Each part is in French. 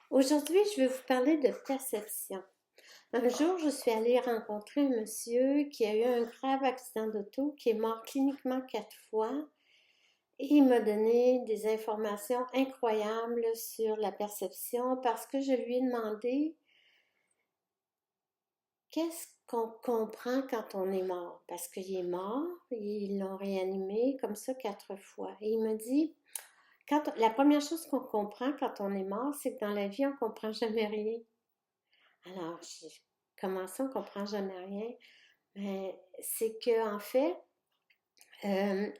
Aujourd'hui, je vais vous parler de perception. Un jour, je suis allée rencontrer un monsieur qui a eu un grave accident d'auto, qui est mort cliniquement 4 fois, et il m'a donné des informations incroyables sur la perception parce que je lui ai demandé qu'est-ce qu'on comprend quand on est mort. Parce qu'il est mort, ils l'ont réanimé comme ça 4 fois. Et il me dit, la première chose qu'on comprend quand on est mort, c'est que dans la vie, on ne comprend jamais rien. Alors, comment ça, on ne comprend jamais rien? Mais c'est que en fait,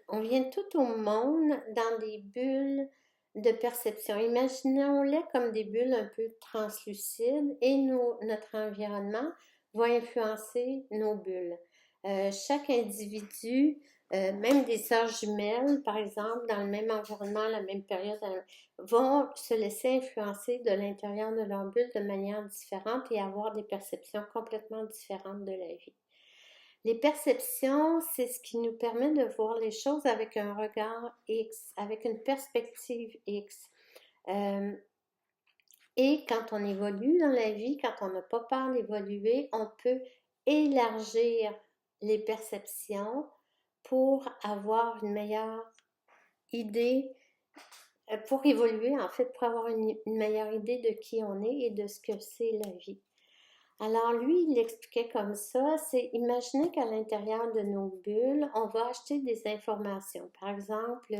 on vient tout au monde dans des bulles de perception. Imaginons-les comme des bulles un peu translucides et notre environnement va influencer nos bulles. Chaque individu, même des sœurs jumelles, par exemple, dans le même environnement, la même période, vont se laisser influencer de l'intérieur de leur bulle de manière différente et avoir des perceptions complètement différentes de la vie. Les perceptions, c'est ce qui nous permet de voir les choses avec un regard X, avec une perspective X. Euh, et quand on évolue dans la vie, quand on n'a pas peur d'évoluer, on peut élargir les perceptions pour avoir une meilleure idée, pour évoluer en fait, pour avoir une meilleure idée de qui on est et de ce que c'est la vie. Alors lui, il l'expliquait comme ça, c'est imaginez qu'à l'intérieur de nos bulles, on va acheter des informations. Par exemple,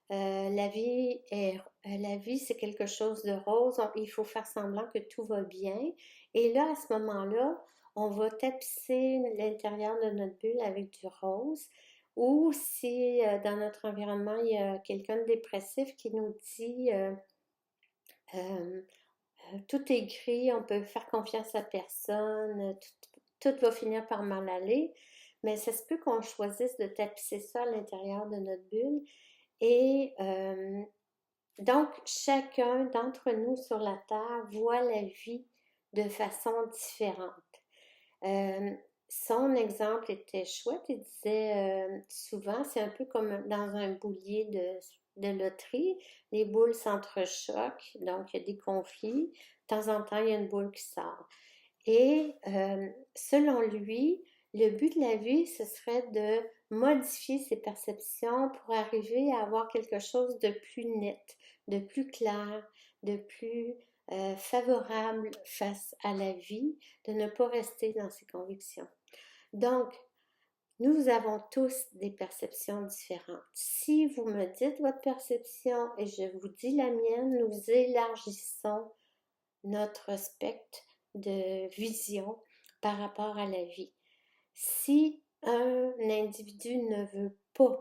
la vie, c'est quelque chose de rose, il faut faire semblant que tout va bien. Et là, à ce moment-là, on va tapisser l'intérieur de notre bulle avec du rose. Ou si dans notre environnement, il y a quelqu'un de dépressif qui nous dit euh, tout est gris, on peut faire confiance à personne, tout va finir par mal aller, mais ça se peut qu'on choisisse de tapisser ça à l'intérieur de notre bulle. Et donc, chacun d'entre nous sur la Terre voit la vie de façon différente. Euh, Son exemple était chouette. Il disait souvent, c'est un peu comme dans un boulier de loterie, les boules s'entrechoquent, donc il y a des conflits. De temps en temps, il y a une boule qui sort. Et selon lui, le but de la vie, ce serait de modifier ses perceptions pour arriver à avoir quelque chose de plus net, de plus clair, de plus favorable face à la vie, de ne pas rester dans ses convictions. Donc, nous avons tous des perceptions différentes. Si vous me dites votre perception et je vous dis la mienne, nous élargissons notre spectre de vision par rapport à la vie. Si un individu ne veut pas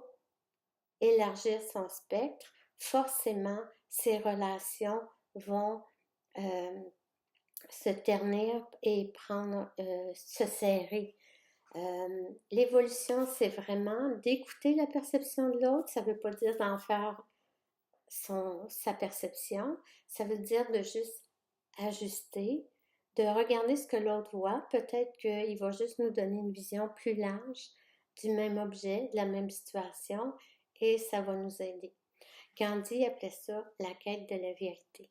élargir son spectre, forcément, ses relations vont euh, se ternir et se serrer. L'évolution, c'est vraiment d'écouter la perception de l'autre. Ça ne veut pas dire d'en faire sa perception. Ça veut dire de juste ajuster, de regarder ce que l'autre voit. Peut-être qu'il va juste nous donner une vision plus large du même objet, de la même situation, et ça va nous aider. Gandhi appelait ça la quête de la vérité.